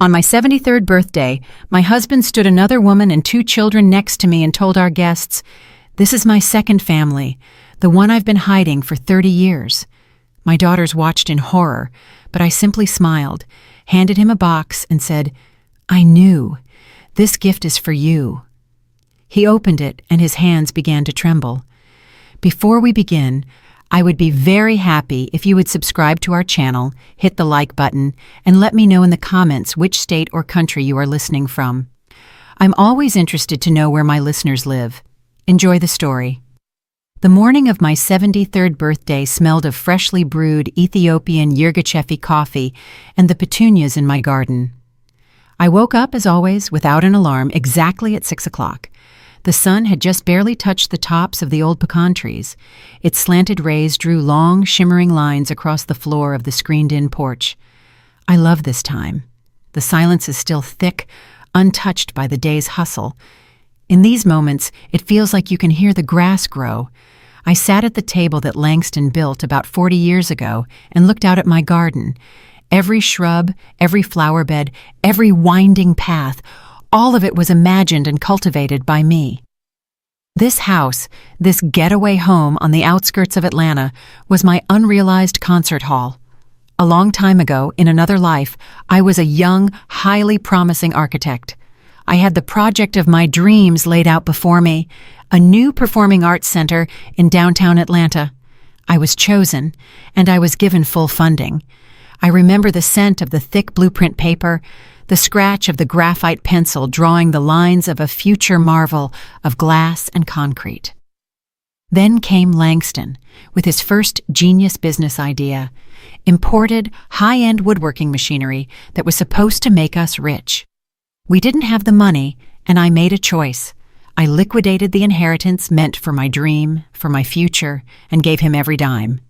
On my 73rd birthday, my husband stood another woman and 2 children next to me and told our guests, "This is my second family, the one I've been hiding for 30 years. My daughters watched in horror, but I simply smiled, handed him a box, and said, "I knew. This gift is for you." He opened it, and his hands began to tremble. Before we begin, I would be very happy if you would subscribe to our channel, hit the like button, and let me know in the comments which state or country you are listening from. I'm always interested to know where my listeners live. Enjoy the story. The morning of my 73rd birthday smelled of freshly brewed Ethiopian Yirgacheffe coffee and the petunias in my garden. I woke up, as always, without an alarm, exactly at 6 o'clock. The sun had just barely touched the tops of the old pecan trees. Its slanted rays drew long, shimmering lines across the floor of the screened-in porch. I love this time. The silence is still thick, untouched by the day's hustle. In these moments, it feels like you can hear the grass grow. I sat at the table that Langston built about 40 years ago and looked out at my garden. Every shrub, every flower bed, every winding path, all of it was imagined and cultivated by me. This house, this getaway home on the outskirts of Atlanta, was my unrealized concert hall. A long time ago, in another life, I was a young, highly promising architect. I had the project of my dreams laid out before me, a new performing arts center in downtown Atlanta. I was chosen, and I was given full funding. I remember the scent of the thick blueprint paper, the scratch of the graphite pencil drawing the lines of a future marvel of glass and concrete. Then came Langston, with his first genius business idea, imported high-end woodworking machinery that was supposed to make us rich. We didn't have the money, and I made a choice. I liquidated the inheritance meant for my dream, for my future, and gave him every dime.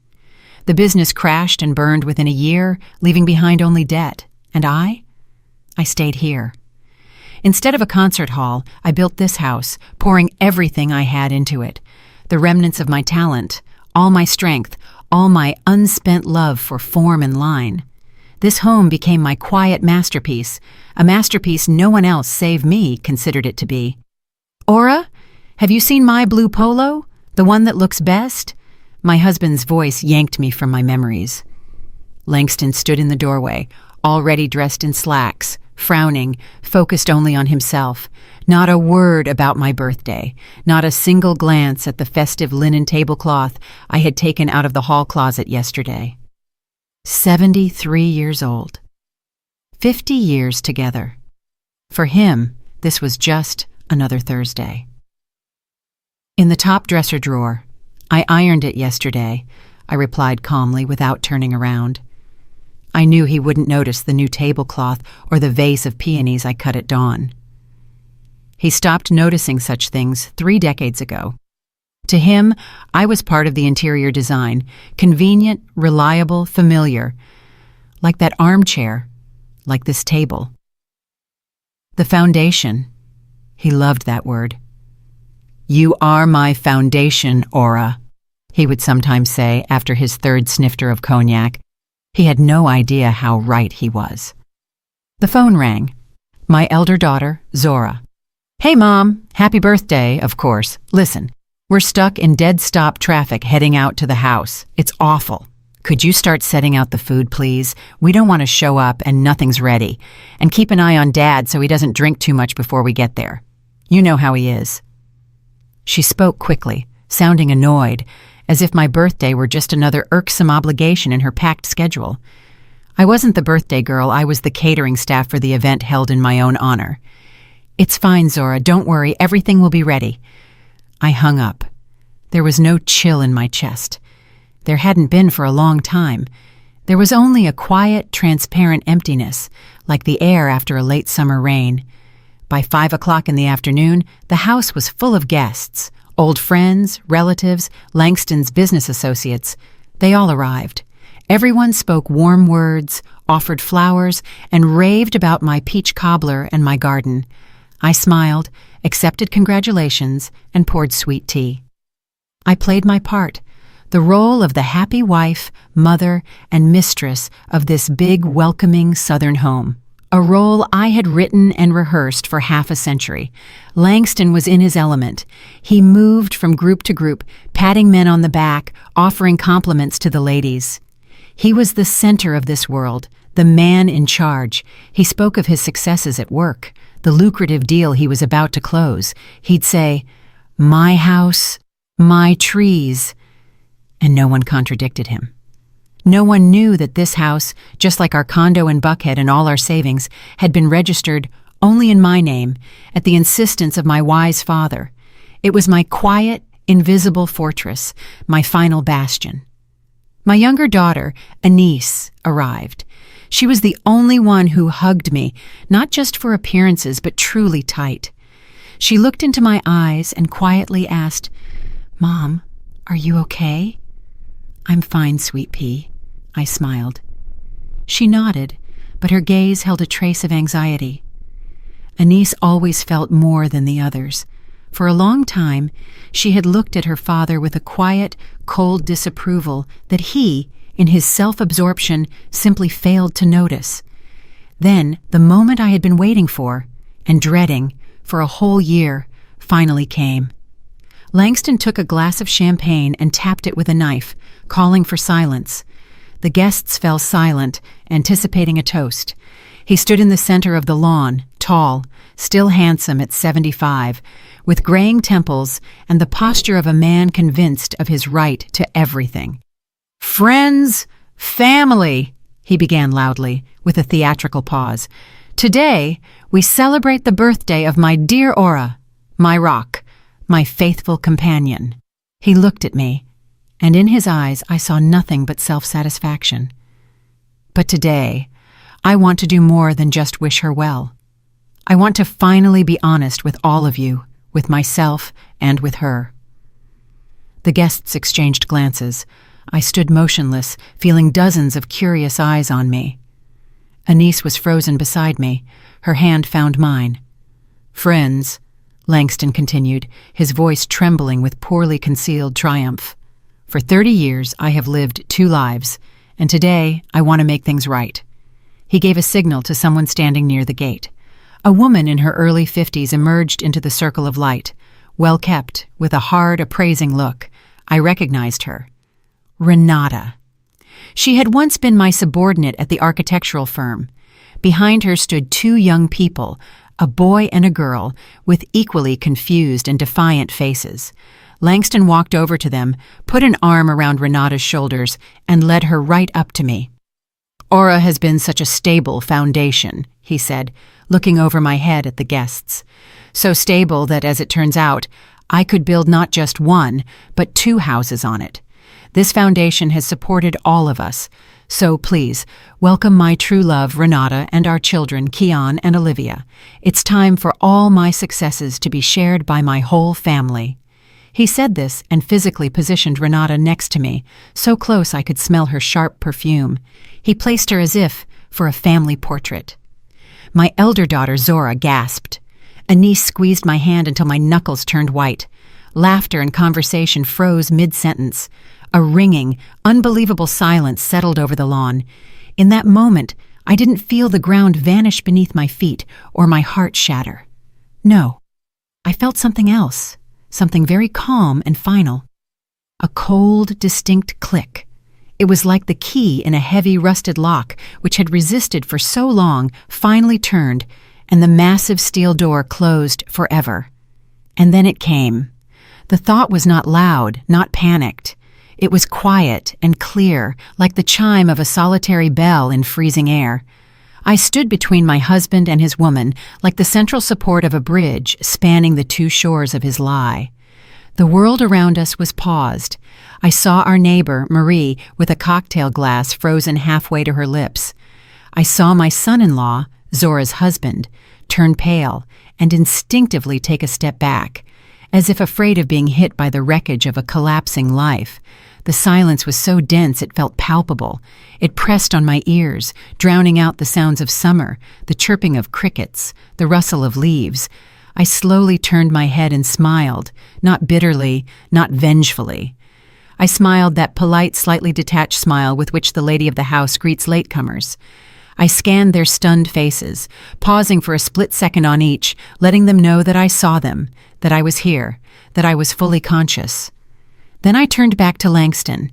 The business crashed and burned within a year, leaving behind only debt. And I stayed here. Instead of a concert hall, I built this house, pouring everything I had into it. The remnants of my talent, all my strength, all my unspent love for form and line. This home became my quiet masterpiece, a masterpiece no one else save me considered it to be. "Aura, have you seen my blue polo? The one that looks best?" My husband's voice yanked me from my memories. Langston stood in the doorway, already dressed in slacks, frowning, focused only on himself. Not a word about my birthday, not a single glance at the festive linen tablecloth I had taken out of the hall closet yesterday. 73 years old. 50 years together. For him, this was just another Thursday. In the top dresser drawer. "I ironed it yesterday," I replied calmly without turning around. I knew he wouldn't notice the new tablecloth or the vase of peonies I cut at dawn. He stopped noticing such things 3 decades ago. To him, I was part of the interior design, convenient, reliable, familiar, like that armchair, like this table. The foundation. He loved that word. "You are my foundation, Aura," he would sometimes say after his 3rd snifter of cognac. He had no idea how right he was. The phone rang. My elder daughter, Zora. "Hey, Mom. Happy birthday, of course. Listen, we're stuck in dead-stop traffic heading out to the house. It's awful. Could you start setting out the food, please? We don't want to show up and nothing's ready. And keep an eye on Dad so he doesn't drink too much before we get there. You know how he is." She spoke quickly, sounding annoyed, as if my birthday were just another irksome obligation in her packed schedule. I wasn't the birthday girl, I was the catering staff for the event held in my own honor. "It's fine, Zora, don't worry, everything will be ready." I hung up. There was no chill in my chest. There hadn't been for a long time. There was only a quiet, transparent emptiness, like the air after a late summer rain. By 5 o'clock in the afternoon, the house was full of guests. Old friends, relatives, Langston's business associates. They all arrived. Everyone spoke warm words, offered flowers, and raved about my peach cobbler and my garden. I smiled, accepted congratulations, and poured sweet tea. I played my part, the role of the happy wife, mother, and mistress of this big, welcoming Southern home. a role I had written and rehearsed for half a century. Langston was in his element. He moved from group to group, patting men on the back, offering compliments to the ladies. He was the center of this world, the man in charge. He spoke of his successes at work, the lucrative deal he was about to close. He'd say, "My house, my trees," and no one contradicted him. No one knew that this house, just like our condo in Buckhead and all our savings, had been registered only in my name, at the insistence of my wise father. It was my quiet, invisible fortress, my final bastion. My younger daughter, Anise, arrived. She was the only one who hugged me, not just for appearances, but truly tight. She looked into my eyes and quietly asked, "Mom, are you okay?" "I'm fine, sweet pea," I smiled. She nodded, but her gaze held a trace of anxiety. Anise always felt more than the others. For a long time, she had looked at her father with a quiet, cold disapproval that he, in his self-absorption, simply failed to notice. Then, the moment I had been waiting for, and dreading, for a whole year, finally came. Langston took a glass of champagne and tapped it with a knife, calling for silence. The guests fell silent, anticipating a toast. He stood in the center of the lawn, tall, still handsome at 75, with graying temples and the posture of a man convinced of his right to everything. "Friends, family," he began loudly, with a theatrical pause. "Today, we celebrate the birthday of my dear Aura, my rock, my faithful companion." He looked at me, and in his eyes I saw nothing but self-satisfaction. "But today, I want to do more than just wish her well. I want to finally be honest with all of you, with myself and with her." The guests exchanged glances. I stood motionless, feeling dozens of curious eyes on me. Anise was frozen beside me. Her hand found mine. "Friends," Langston continued, his voice trembling with poorly concealed triumph. "For 30 years, I have lived 2 lives, and today I want to make things right." He gave a signal to someone standing near the gate. A woman in her early 50s emerged into the circle of light, well-kept, with a hard, appraising look. I recognized her. Renata. She had once been my subordinate at the architectural firm. Behind her stood 2 young people, a boy and a girl, with equally confused and defiant faces. Langston walked over to them, put an arm around Renata's shoulders, and led her right up to me. "Aura has been such a stable foundation," he said, looking over my head at the guests. "So stable that, as it turns out, I could build not just 1, but 2 houses on it. This foundation has supported all of us. So please, welcome my true love, Renata, and our children, Keon and Olivia. It's time for all my successes to be shared by my whole family." He said this and physically positioned Renata next to me, so close I could smell her sharp perfume. He placed her as if for a family portrait. My elder daughter, Zora, gasped. Anise squeezed my hand until my knuckles turned white. Laughter and conversation froze mid-sentence. A ringing, unbelievable silence settled over the lawn. In that moment, I didn't feel the ground vanish beneath my feet or my heart shatter. No, I felt something else. Something very calm and final. A cold, distinct click. It was like the key in a heavy, rusted lock, which had resisted for so long, finally turned, and the massive steel door closed forever. And then it came. The thought was not loud, not panicked. It was quiet and clear, like the chime of a solitary bell in freezing air. I stood between my husband and his woman, like the central support of a bridge spanning the 2 shores of his lie. The world around us was paused. I saw our neighbor, Marie, with a cocktail glass frozen halfway to her lips. I saw my son-in-law, Zora's husband, turn pale and instinctively take a step back, as if afraid of being hit by the wreckage of a collapsing life. The silence was so dense it felt palpable. It pressed on my ears, drowning out the sounds of summer, the chirping of crickets, the rustle of leaves. I slowly turned my head and smiled, not bitterly, not vengefully. I smiled that polite, slightly detached smile with which the lady of the house greets latecomers. I scanned their stunned faces, pausing for a split second on each, letting them know that I saw them, that I was here, that I was fully conscious. Then I turned back to Langston.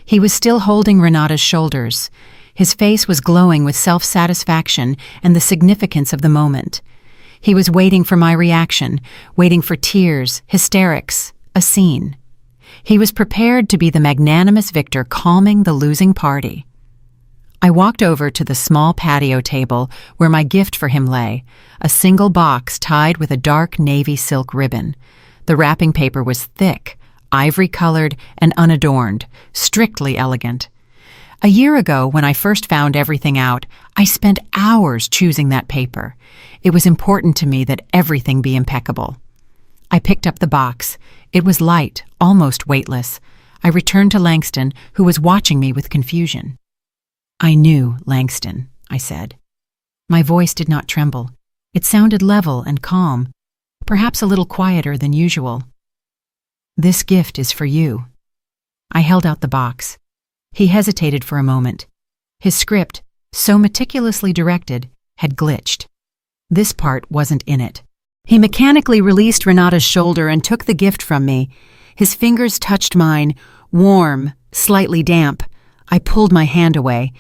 He was still holding Renata's shoulders. His face was glowing with self-satisfaction and the significance of the moment. He was waiting for my reaction, waiting for tears, hysterics, a scene. He was prepared to be the magnanimous victor calming the losing party. I walked over to the small patio table where my gift for him lay, a single box tied with a dark navy silk ribbon. The wrapping paper was thick, ivory-colored, and unadorned, strictly elegant. A year ago, when I first found everything out, I spent hours choosing that paper. It was important to me that everything be impeccable. I picked up the box. It was light, almost weightless. I returned to Langston, who was watching me with confusion. "I knew, Langston," I said. My voice did not tremble. It sounded level and calm, perhaps a little quieter than usual. "This gift is for you." I held out the box. He hesitated for a moment. His script, so meticulously directed, had glitched. This part wasn't in it. He mechanically released Renata's shoulder and took the gift from me. His fingers touched mine, warm, slightly damp. I pulled my hand away.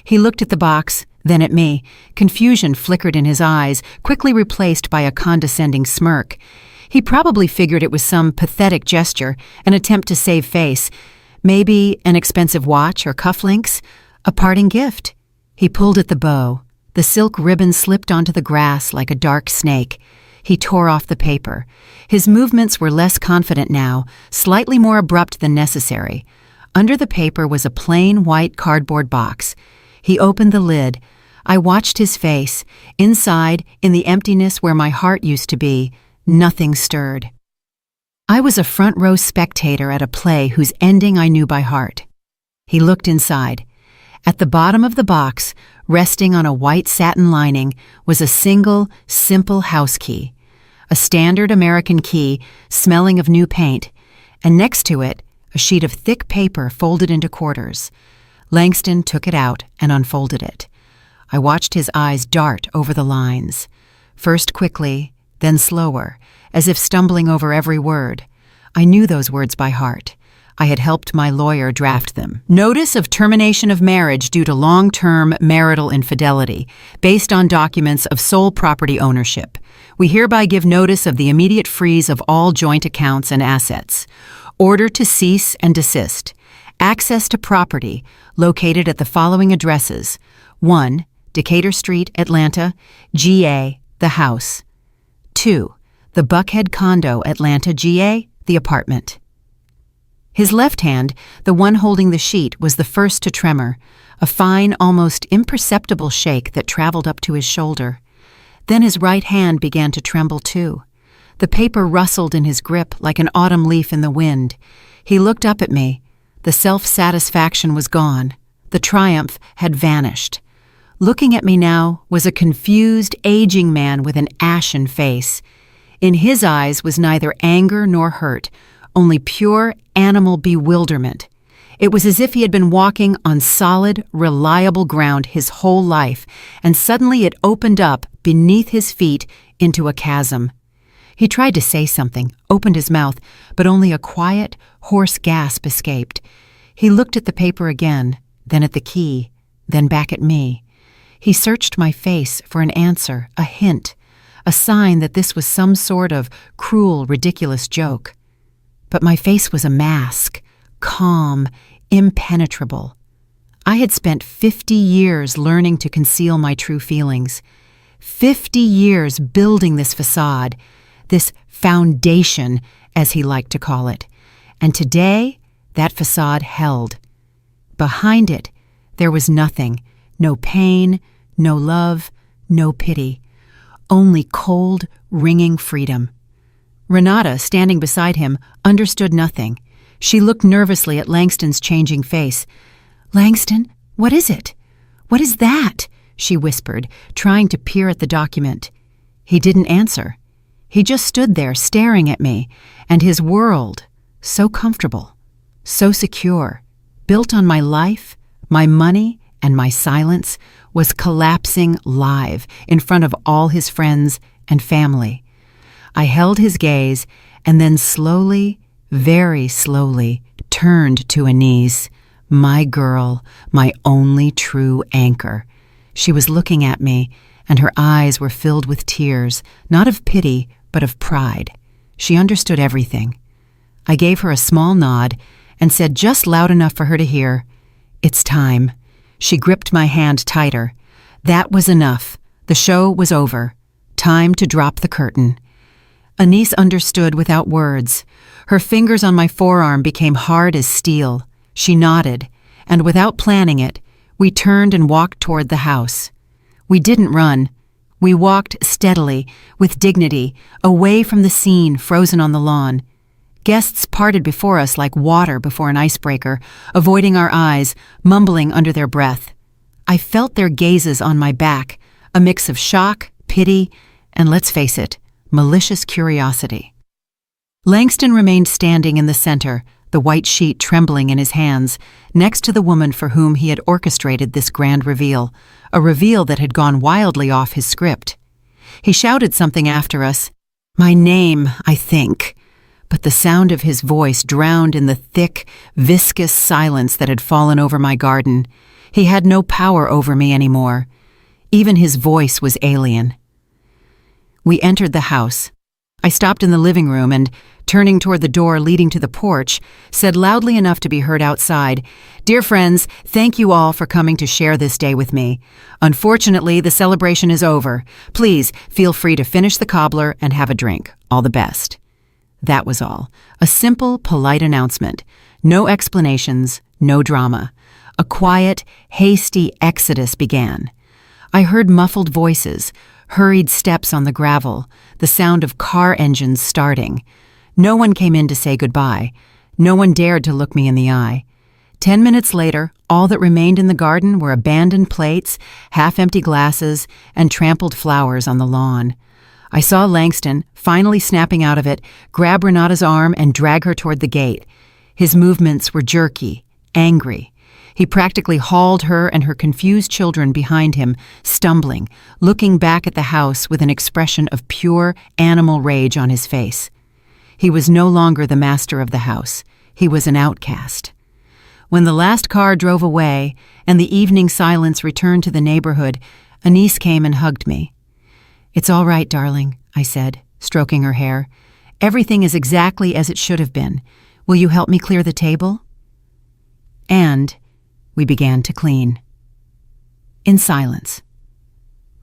He looked at the box, then at me. Confusion flickered in his eyes, quickly replaced by a condescending smirk. He probably figured it was some pathetic gesture, an attempt to save face. Maybe an expensive watch or cufflinks, a parting gift. He pulled at the bow. The silk ribbon slipped onto the grass like a dark snake. He tore off the paper. His movements were less confident now, slightly more abrupt than necessary. Under the paper was a plain white cardboard box. He opened the lid. I watched his face. Inside, in the emptiness where my heart used to be, nothing stirred. I was a front-row spectator at a play whose ending I knew by heart. He looked inside. At the bottom of the box, resting on a white satin lining, was a single, simple house key. A standard American key, smelling of new paint, and next to it, a sheet of thick paper folded into quarters. Langston took it out and unfolded it. I watched his eyes dart over the lines, first quickly, then slower, as if stumbling over every word. I knew those words by heart. I had helped my lawyer draft them. Notice of termination of marriage due to long-term marital infidelity, based on documents of sole property ownership. We hereby give notice of the immediate freeze of all joint accounts and assets. Order to cease and desist. Access to property located at the following addresses: 1. Decatur Street, Atlanta, GA, the house. 2. The Buckhead Condo, Atlanta, GA, the apartment. His left hand, the one holding the sheet, was the first to tremor, a fine, almost imperceptible shake that traveled up to his shoulder. Then his right hand began to tremble too. The paper rustled in his grip like an autumn leaf in the wind. He looked up at me. The self-satisfaction was gone. The triumph had vanished. Looking at me now was a confused, aging man with an ashen face. In his eyes was neither anger nor hurt, only pure animal bewilderment. It was as if he had been walking on solid, reliable ground his whole life, and suddenly it opened up beneath his feet into a chasm. He tried to say something, opened his mouth, but only a quiet, hoarse gasp escaped. He looked at the paper again, then at the key, then back at me. He searched my face for an answer, a hint, a sign that this was some sort of cruel, ridiculous joke. But my face was a mask, calm, impenetrable. I had spent 50 years learning to conceal my true feelings, 50 years building this facade, this foundation, as he liked to call it. And today, that facade held. Behind it, there was nothing, no pain, no love, no pity, only cold, ringing freedom. Renata, standing beside him, understood nothing. She looked nervously at Langston's changing face. "Langston, what is it? What is that?" she whispered, trying to peer at the document. He didn't answer. He just stood there staring at me, and his world, so comfortable, so secure, built on my life, my money, and my silence was collapsing live in front of all his friends and family. I held his gaze and then slowly, very slowly, turned to Anise, my girl, my only true anchor. She was looking at me, and her eyes were filled with tears, not of pity, but of pride. She understood everything. I gave her a small nod and said just loud enough for her to hear, "It's time." She gripped my hand tighter. That was enough. The show was over. Time to drop the curtain. Anise understood without words. Her fingers on my forearm became hard as steel. She nodded, and without planning it, we turned and walked toward the house. We didn't run. We walked steadily, with dignity, away from the scene frozen on the lawn. Guests parted before us like water before an icebreaker, avoiding our eyes, mumbling under their breath. I felt their gazes on my back, a mix of shock, pity, and let's face it, malicious curiosity. Langston remained standing in the center, the white sheet trembling in his hands, next to the woman for whom he had orchestrated this grand reveal, a reveal that had gone wildly off his script. He shouted something after us, my name, I think, but the sound of his voice drowned in the thick, viscous silence that had fallen over my garden. He had no power over me anymore. Even his voice was alien. We entered the house. I stopped in the living room and, turning toward the door leading to the porch, said loudly enough to be heard outside, "Dear friends, thank you all for coming to share this day with me. Unfortunately, the celebration is over. Please feel free to finish the cobbler and have a drink. All the best." That was all. A simple, polite announcement. No explanations, no drama. A quiet, hasty exodus began. I heard muffled voices, hurried steps on the gravel, the sound of car engines starting. No one came in to say goodbye. No one dared to look me in the eye. 10 minutes later, all that remained in the garden were abandoned plates, half-empty glasses, and trampled flowers on the lawn. I saw Langston, finally snapping out of it, grab Renata's arm and drag her toward the gate. His movements were jerky, angry. He practically hauled her and her confused children behind him, stumbling, looking back at the house with an expression of pure animal rage on his face. He was no longer the master of the house. He was an outcast. When the last car drove away and the evening silence returned to the neighborhood, Anise came and hugged me. "It's all right, darling," I said, stroking her hair. "Everything is exactly as it should have been. Will you help me clear the table?" And we began to clean. In silence.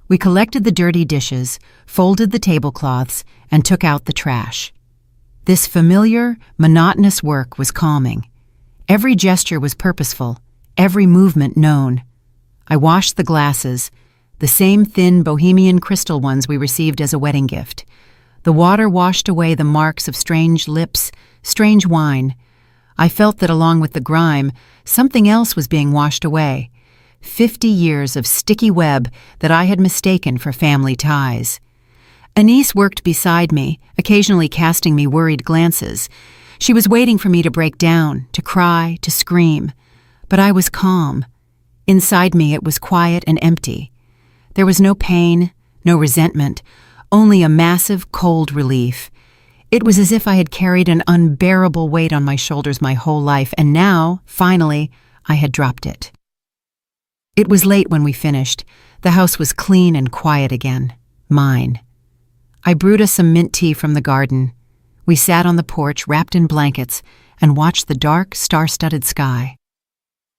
We collected the dirty dishes, folded the tablecloths, and took out the trash. This familiar, monotonous work was calming. Every gesture was purposeful, every movement known. I washed the glasses, the same thin bohemian crystal ones we received as a wedding gift. The water washed away the marks of strange lips, strange wine. I felt that along with the grime, something else was being washed away. 50 years of sticky web that I had mistaken for family ties. Anise worked beside me, occasionally casting me worried glances. She was waiting for me to break down, to cry, to scream. But I was calm. Inside me it was quiet and empty. There was no pain, no resentment, only a massive, cold relief. It was as if I had carried an unbearable weight on my shoulders my whole life, and now, finally, I had dropped it. It was late when we finished. The house was clean and quiet again. Mine. I brewed us some mint tea from the garden. We sat on the porch, wrapped in blankets, and watched the dark, star-studded sky.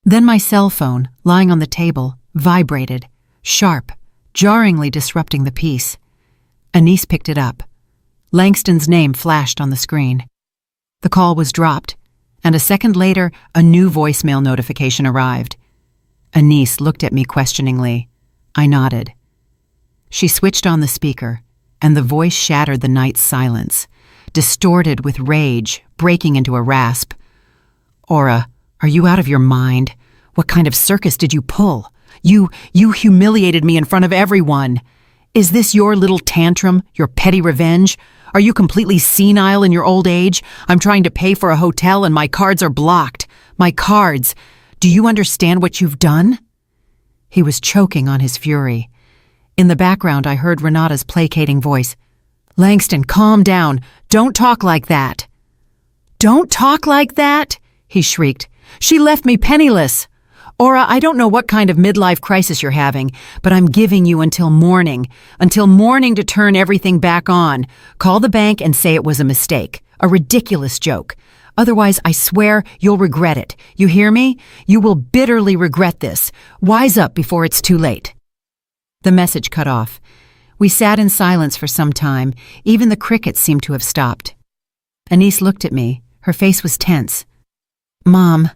Then my cell phone, lying on the table, vibrated, sharp, jarringly disrupting the peace. Anise picked it up. Langston's name flashed on the screen. The call was dropped, and a second later, a new voicemail notification arrived. Anise looked at me questioningly. I nodded. She switched on the speaker, and the voice shattered the night's silence, distorted with rage, breaking into a rasp. "Aura, are you out of your mind? What kind of circus did you pull? You humiliated me in front of everyone. Is this your little tantrum, your petty revenge? Are you completely senile in your old age? I'm trying to pay for a hotel and my cards are blocked. My cards. Do you understand what you've done?" He was choking on his fury. In the background, I heard Renata's placating voice. "Langston, calm down. Don't talk like that." "Don't talk like that?" he shrieked. "She left me penniless. Ora, I don't know what kind of midlife crisis you're having, but I'm giving you until morning to turn everything back on. Call the bank and say it was a mistake, a ridiculous joke. Otherwise, I swear you'll regret it. You hear me? You will bitterly regret this. Wise up before it's too late." The message cut off. We sat in silence for some time. Even the crickets seemed to have stopped. Anise looked at me. Her face was tense. "Mom."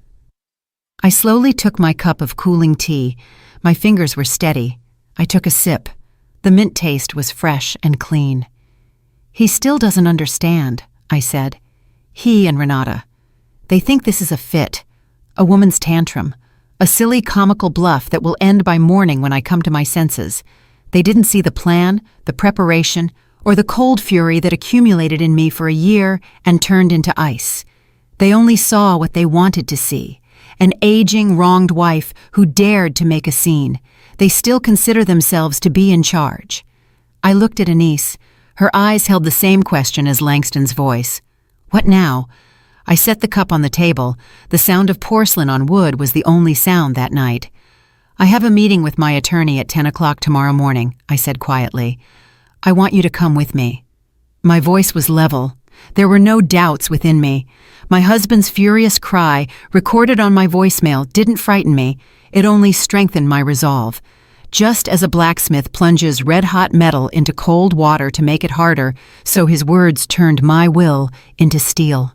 I slowly took my cup of cooling tea. My fingers were steady. I took a sip. The mint taste was fresh and clean. "He still doesn't understand," I said. "He and Renata. They think this is a fit, a woman's tantrum, a silly comical bluff that will end by morning when I come to my senses. They didn't see the plan, the preparation, or the cold fury that accumulated in me for a year and turned into ice. They only saw what they wanted to see, an aging, wronged wife who dared to make a scene. They still consider themselves to be in charge." I looked at Anise. Her eyes held the same question as Langston's voice. "What now?" I set the cup on the table. The sound of porcelain on wood was the only sound that night. "I have a meeting with my attorney at 10 o'clock tomorrow morning," I said quietly. "I want you to come with me." My voice was level. There were no doubts within me. My husband's furious cry, recorded on my voicemail, didn't frighten me. It only strengthened my resolve. Just as a blacksmith plunges red-hot metal into cold water to make it harder, so his words turned my will into steel.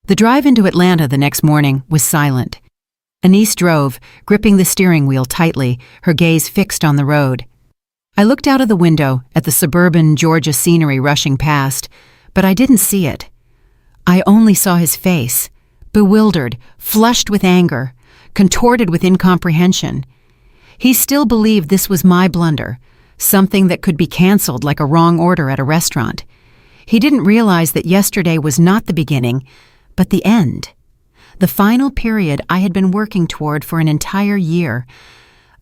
The drive into Atlanta the next morning was silent. Anise drove, gripping the steering wheel tightly, her gaze fixed on the road. I looked out of the window at the suburban Georgia scenery rushing past, but I didn't see it. I only saw his face, bewildered, flushed with anger, contorted with incomprehension. He still believed this was my blunder, something that could be canceled like a wrong order at a restaurant. He didn't realize that yesterday was not the beginning, but the end. The final period I had been working toward for an entire year.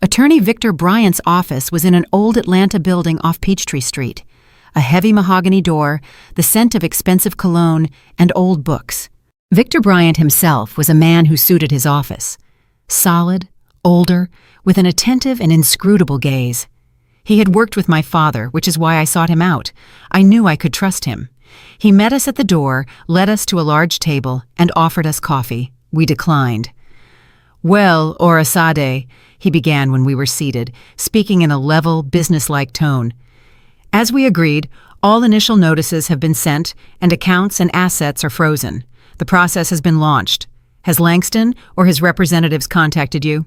Attorney Victor Bryant's office was in an old Atlanta building off Peachtree Street. A heavy mahogany door, the scent of expensive cologne, and old books. Victor Bryant himself was a man who suited his office. Solid, older, with an attentive and inscrutable gaze. He had worked with my father, which is why I sought him out. I knew I could trust him. He met us at the door, led us to a large table, and offered us coffee. We declined. "Well, Orasade," he began when we were seated, speaking in a level, businesslike tone. "As we agreed, all initial notices have been sent, and accounts and assets are frozen. The process has been launched. Has Langston or his representatives contacted you?"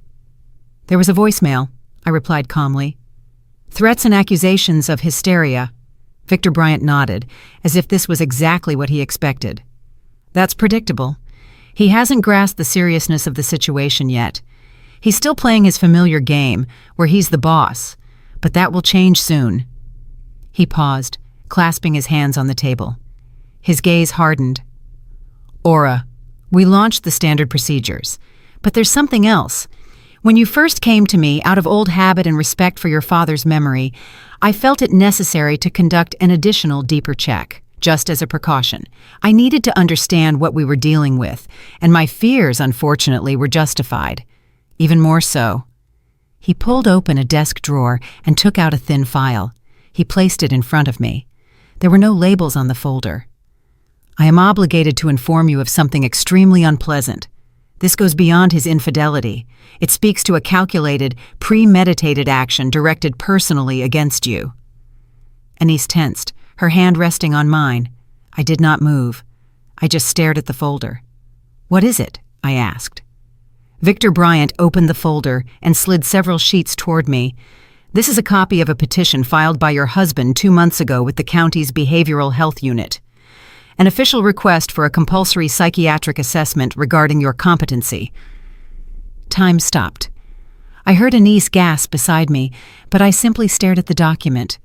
"There was a voicemail," I replied calmly. "Threats and accusations of hysteria." Victor Bryant nodded, as if this was exactly what he expected. "That's predictable. He hasn't grasped the seriousness of the situation yet. He's still playing his familiar game, where he's the boss, but that will change soon." He paused, clasping his hands on the table. His gaze hardened. "Ora, we launched the standard procedures, but there's something else. When you first came to me out of old habit and respect for your father's memory, I felt it necessary to conduct an additional deeper check, just as a precaution. I needed to understand what we were dealing with, and my fears, unfortunately, were justified. Even more so." He pulled open a desk drawer and took out a thin file. He placed it in front of me. There were no labels on the folder. "I am obligated to inform you of something extremely unpleasant. This goes beyond his infidelity. It speaks to a calculated, premeditated action directed personally against you." Anise tensed, her hand resting on mine. I did not move. I just stared at the folder. "What is it?" I asked. Victor Bryant opened the folder and slid several sheets toward me. "This is a copy of a petition filed by your husband 2 months ago with the county's behavioral health unit. An official request for a compulsory psychiatric assessment regarding your competency." Time stopped. I heard Anise gasp beside me, but I simply stared at the document.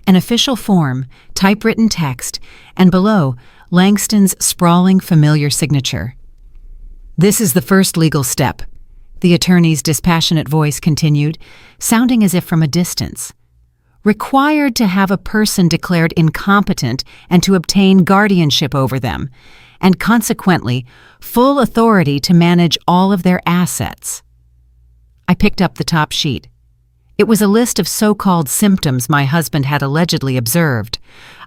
An official form, typewritten text, and below, Langston's sprawling, familiar signature. "This is the first legal step. the attorney's dispassionate voice continued, sounding as if from a distance. Required to have a person declared incompetent and to obtain guardianship over them, and consequently, full authority to manage all of their assets. I picked up the top sheet. It was a list of so-called symptoms my husband had allegedly observed.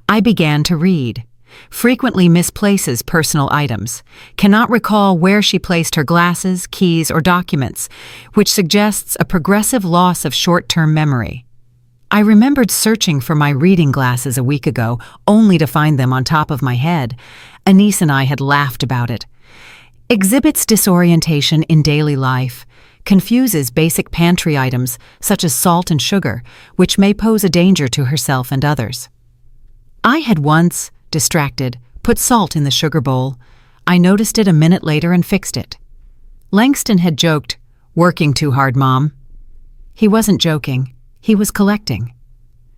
I began to read. Frequently misplaces personal items, cannot recall where she placed her glasses, keys, or documents, which suggests a progressive loss of short-term memory. I remembered searching for my reading glasses a week ago, only to find them on top of my head. Anise and I had laughed about it. Exhibits disorientation in daily life, confuses basic pantry items such as salt and sugar, which may pose a danger to herself and others. I had once, distracted, put salt in the sugar bowl. I noticed it a minute later and fixed it. Langston had joked, "Working too hard, Mom." He wasn't joking. He was collecting.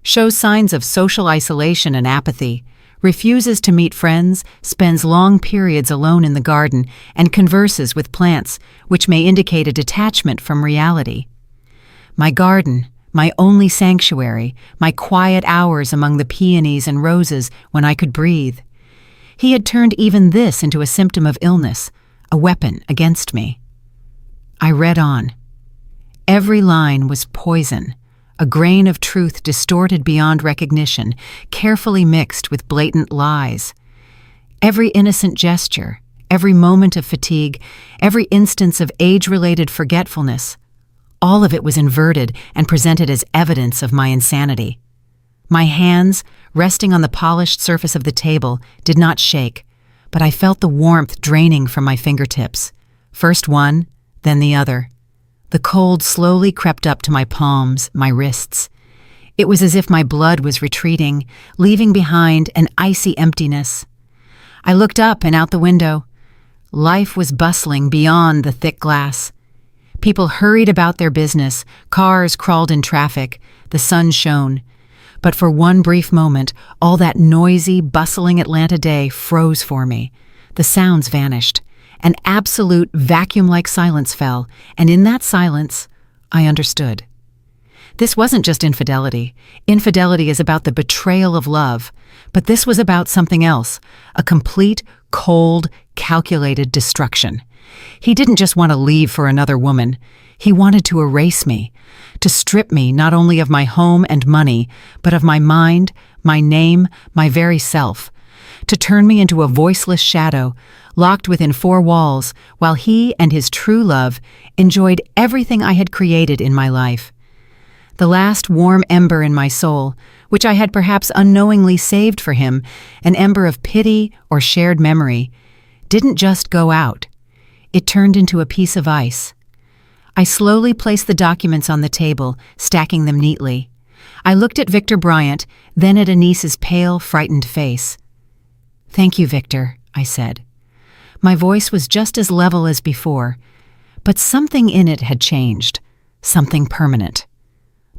Shows signs of social isolation and apathy, refuses to meet friends, spends long periods alone in the garden, and converses with plants, which may indicate a detachment from reality. My garden, my only sanctuary, my quiet hours among the peonies and roses when I could breathe. He had turned even this into a symptom of illness, a weapon against me. I read on. Every line was poison, a grain of truth distorted beyond recognition, carefully mixed with blatant lies. Every innocent gesture, every moment of fatigue, every instance of age-related forgetfulness, all of it was inverted and presented as evidence of my insanity. My hands, resting on the polished surface of the table, did not shake, but I felt the warmth draining from my fingertips. First one, then the other. The cold slowly crept up to my palms, my wrists. It was as if my blood was retreating, leaving behind an icy emptiness. I looked up and out the window. Life was bustling beyond the thick glass. People hurried about their business, cars crawled in traffic, the sun shone. But for one brief moment, all that noisy, bustling Atlanta day froze for me. The sounds vanished. An absolute vacuum-like silence fell, and in that silence, I understood. This wasn't just infidelity. Infidelity is about the betrayal of love, but this was about something else, a complete, cold, calculated destruction. He didn't just want to leave for another woman. He wanted to erase me, to strip me not only of my home and money, but of my mind, my name, my very self, to turn me into a voiceless shadow, locked within four walls, while he and his true love enjoyed everything I had created in my life. The last warm ember in my soul, which I had perhaps unknowingly saved for him, an ember of pity or shared memory, didn't just go out. It turned into a piece of ice. I slowly placed the documents on the table, stacking them neatly. I looked at Victor Bryant, then at Anise's pale, frightened face. "Thank you, Victor," I said. My voice was just as level as before, but something in it had changed, something permanent.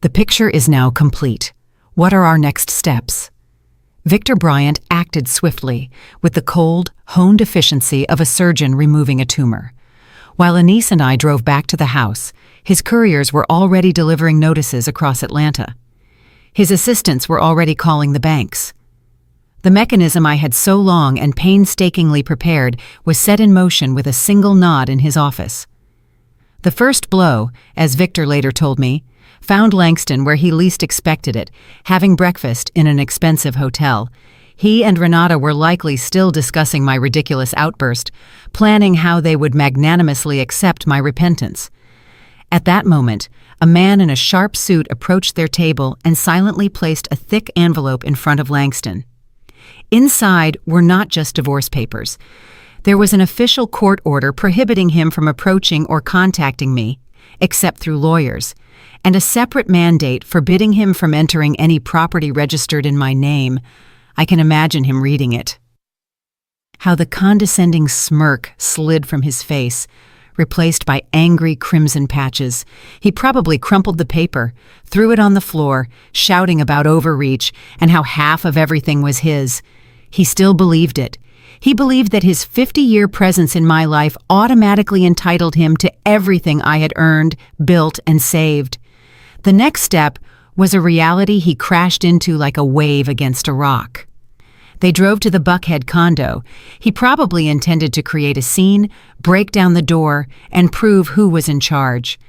"The picture is now complete. What are our next steps?" Victor Bryant acted swiftly, with the cold, honed efficiency of a surgeon removing a tumor. While Anise and I drove back to the house, his couriers were already delivering notices across Atlanta. His assistants were already calling the banks. The mechanism I had so long and painstakingly prepared was set in motion with a single nod in his office. The first blow, as Victor later told me, found Langston where he least expected it, having breakfast in an expensive hotel. He and Renata were likely still discussing my ridiculous outburst, planning how they would magnanimously accept my repentance. At that moment, a man in a sharp suit approached their table and silently placed a thick envelope in front of Langston. Inside were not just divorce papers. There was an official court order prohibiting him from approaching or contacting me, except through lawyers, and a separate mandate forbidding him from entering any property registered in my name. I can imagine him reading it. How the condescending smirk slid from his face, replaced by angry crimson patches. He probably crumpled the paper, threw it on the floor, shouting about overreach and how half of everything was his. He still believed it. He believed that his 50-year presence in my life automatically entitled him to everything I had earned, built, and saved. The next step was a reality he crashed into like a wave against a rock. They drove to the Buckhead condo. He probably intended to create a scene, break down the door, and prove who was in charge.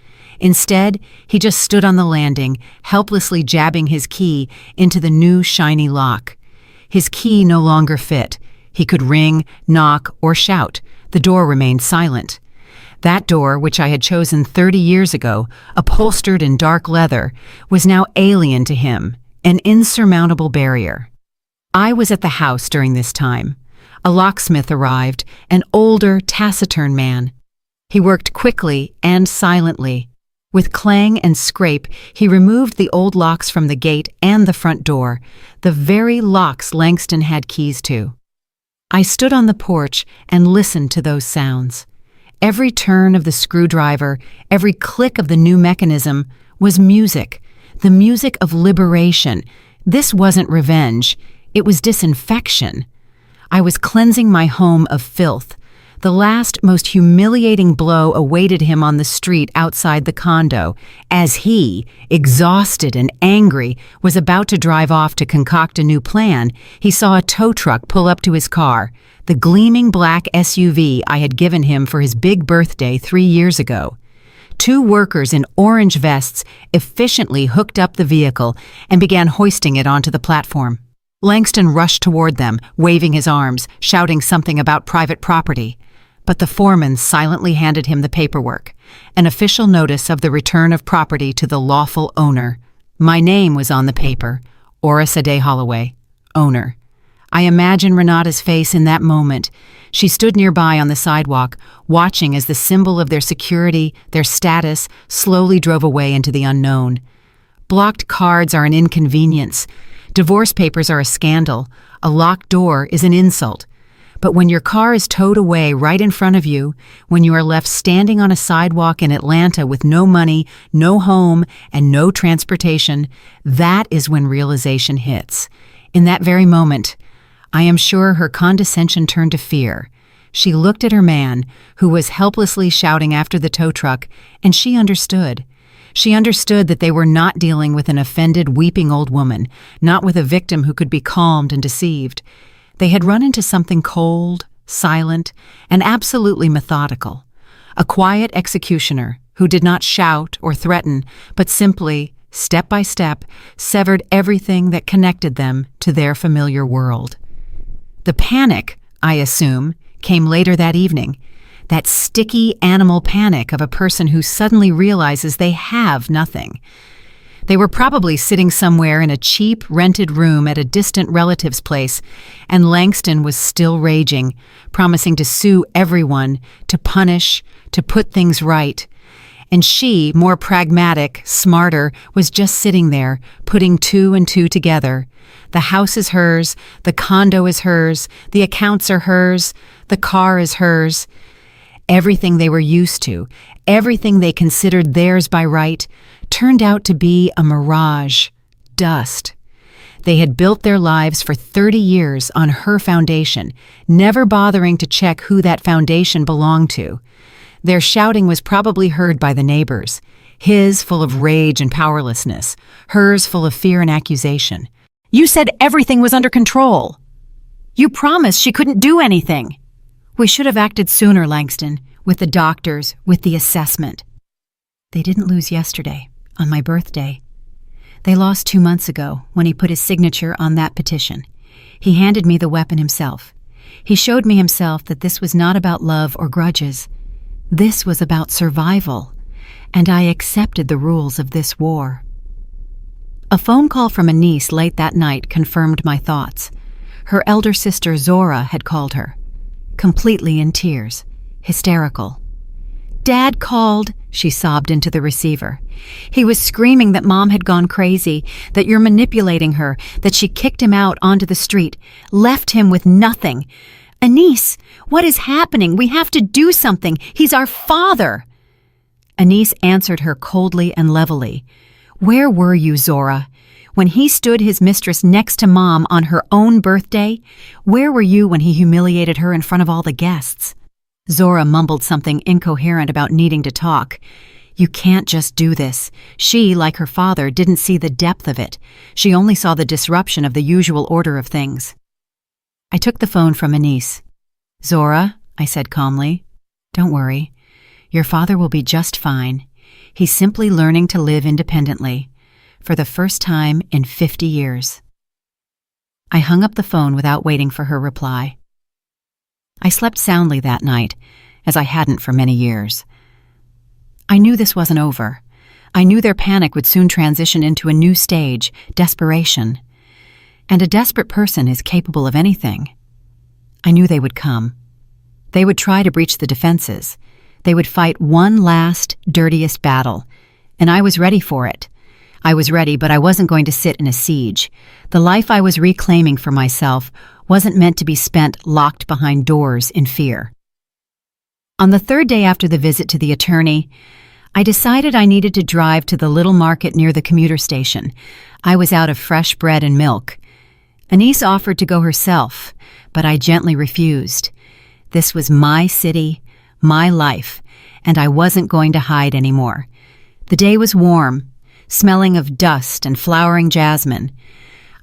Instead, he just stood on the landing, helplessly jabbing his key into the new shiny lock. His key no longer fit. He could ring, knock, or shout. The door remained silent. That door, which I had chosen 30 years ago, upholstered in dark leather, was now alien to him, an insurmountable barrier. I was at the house during this time. A locksmith arrived, an older, taciturn man. He worked quickly and silently. With clang and scrape, he removed the old locks from the gate and the front door, the very locks Langston had keys to. I stood on the porch and listened to those sounds. Every turn of the screwdriver, every click of the new mechanism was music, the music of liberation. This wasn't revenge. It was disinfection. I was cleansing my home of filth. The last, most humiliating blow awaited him on the street outside the condo, as he, exhausted and angry, was about to drive off to concoct a new plan. He saw a tow truck pull up to his car, the gleaming black SUV I had given him for his big birthday 3 years ago. 2 workers in orange vests efficiently hooked up the vehicle and began hoisting it onto the platform. Langston rushed toward them, waving his arms, shouting something about private property. But the foreman silently handed him the paperwork, an official notice of the return of property to the lawful owner. My name was on the paper, Orris Ade Holloway, owner. I imagine Renata's face in that moment. She stood nearby on the sidewalk, watching as the symbol of their security, their status, slowly drove away into the unknown. Blocked cards are an inconvenience. Divorce papers are a scandal. A locked door is an insult. But when your car is towed away right in front of you, when you are left standing on a sidewalk in Atlanta with no money, no home, and no transportation, that is when realization hits. In that very moment, I am sure her condescension turned to fear. She looked at her man, who was helplessly shouting after the tow truck, and she understood. She understood that they were not dealing with an offended, weeping old woman, not with a victim who could be calmed and deceived. They had run into something cold, silent, and absolutely methodical. A quiet executioner who did not shout or threaten, but simply, step by step, severed everything that connected them to their familiar world. The panic, I assume, came later that evening. That sticky animal panic of a person who suddenly realizes they have nothing. They were probably sitting somewhere in a cheap, rented room at a distant relative's place, and Langston was still raging, promising to sue everyone, to punish, to put things right. And she, more pragmatic, smarter, was just sitting there, putting 2 and 2 together. The house is hers, the condo is hers, the accounts are hers, the car is hers. Everything they were used to, everything they considered theirs by right, turned out to be a mirage, dust. They had built their lives for 30 years on her foundation, never bothering to check who that foundation belonged to. Their shouting was probably heard by the neighbors, his full of rage and powerlessness, hers full of fear and accusation. You said everything was under control. You promised she couldn't do anything. We should have acted sooner, Langston, with the doctors, with the assessment. They didn't lose yesterday, on my birthday. They lost 2 months ago, when he put his signature on that petition. He handed me the weapon himself. He showed me himself that this was not about love or grudges. This was about survival, and I accepted the rules of this war. A phone call from a niece late that night confirmed my thoughts. Her elder sister Zora had called her. Completely in tears, hysterical. Dad called, she sobbed into the receiver. He was screaming that Mom had gone crazy, that you're manipulating her, that she kicked him out onto the street, left him with nothing. Anise, what is happening? We have to do something. He's our father. Anise answered her coldly and levelly. Where were you, Zora? When he stood his mistress next to Mom on her own birthday, where were you when he humiliated her in front of all the guests? Zora mumbled something incoherent about needing to talk. You can't just do this. She, like her father, didn't see the depth of it. She only saw the disruption of the usual order of things. I took the phone from Anise. Zora, I said calmly, don't worry. Your father will be just fine. He's simply learning to live independently, for the first time in 50 years. I hung up the phone without waiting for her reply. I slept soundly that night, as I hadn't for many years. I knew this wasn't over. I knew their panic would soon transition into a new stage, desperation. And a desperate person is capable of anything. I knew they would come. They would try to breach the defenses. They would fight one last, dirtiest battle. And I was ready for it. I was ready, but I wasn't going to sit in a siege. The life I was reclaiming for myself wasn't meant to be spent locked behind doors in fear. On the third day after the visit to the attorney, I decided I needed to drive to the little market near the commuter station. I was out of fresh bread and milk. Anise offered to go herself, but I gently refused. This was my city, my life, and I wasn't going to hide anymore. The day was warm, smelling of dust and flowering jasmine.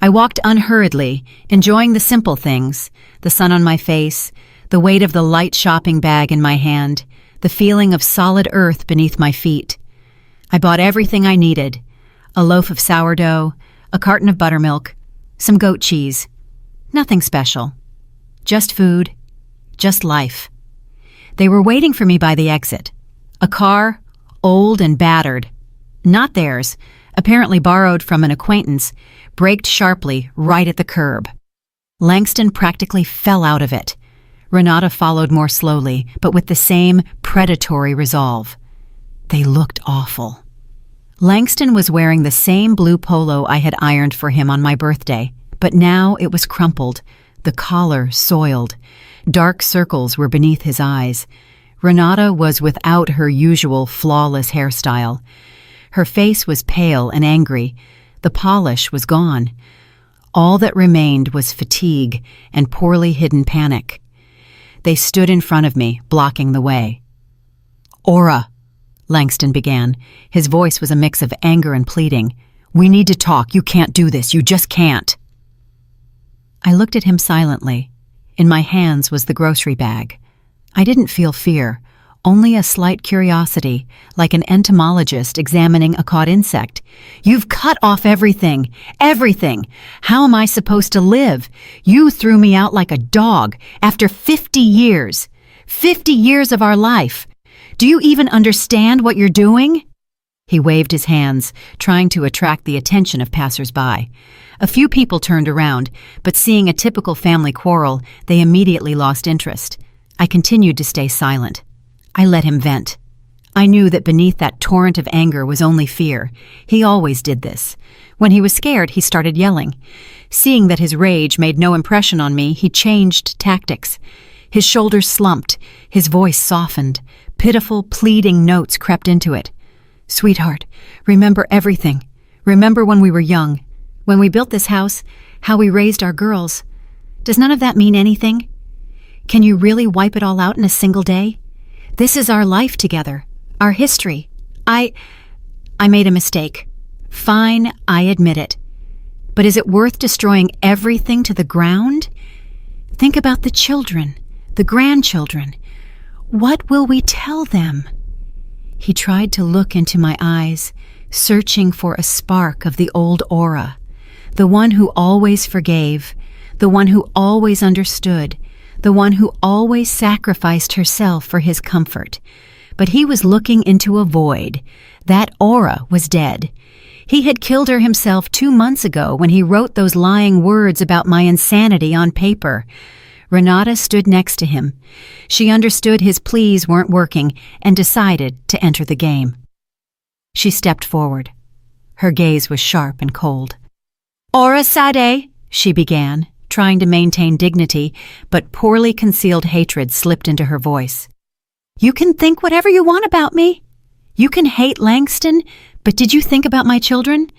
I walked unhurriedly, enjoying the simple things, the sun on my face, the weight of the light shopping bag in my hand, the feeling of solid earth beneath my feet. I bought everything I needed: a loaf of sourdough, a carton of buttermilk, some goat cheese. Nothing special. Just food, just life. They were waiting for me by the exit. A car, old and battered. Not theirs, apparently borrowed from an acquaintance, braked sharply right at the curb. Langston practically fell out of it. Renata followed more slowly, but with the same predatory resolve. They looked awful. Langston was wearing the same blue polo I had ironed for him on my birthday, but now it was crumpled, the collar soiled. Dark circles were beneath his eyes. Renata was without her usual flawless hairstyle. Her face was pale and angry. The polish was gone. All that remained was fatigue and poorly hidden panic. They stood in front of me, blocking the way. "Aura," Langston began. His voice was a mix of anger and pleading. "We need to talk. You can't do this. You just can't." I looked at him silently. In my hands was the grocery bag. I didn't feel fear, only a slight curiosity, like an entomologist examining a caught insect. "You've cut off everything. Everything. How am I supposed to live? You threw me out like a dog after 50 years. 50 years of our life. Do you even understand what you're doing?" He waved his hands, trying to attract the attention of passers-by. A few people turned around, but seeing a typical family quarrel, they immediately lost interest. I continued to stay silent. I let him vent. I knew that beneath that torrent of anger was only fear. He always did this. When he was scared, he started yelling. Seeing that his rage made no impression on me, he changed tactics. His shoulders slumped, his voice softened. Pitiful, pleading notes crept into it. "Sweetheart, remember everything. Remember when we were young. When we built this house, how we raised our girls. Does none of that mean anything? Can you really wipe it all out in a single day? This is our life together, our history. I made a mistake. Fine, I admit it. But is it worth destroying everything to the ground? Think about the children, the grandchildren. What will we tell them?" He tried to look into my eyes, searching for a spark of the old Aura, the one who always forgave, the one who always understood, the one who always sacrificed herself for his comfort. But he was looking into a void. That Aura was dead. He had killed her himself 2 months ago when he wrote those lying words about my insanity on paper. Renata stood next to him. She understood his pleas weren't working and decided to enter the game. She stepped forward. Her gaze was sharp and cold. "Aura Sade," she began, trying to maintain dignity, but poorly concealed hatred slipped into her voice. "You can think whatever you want about me. You can hate Langston, but did you think about my children?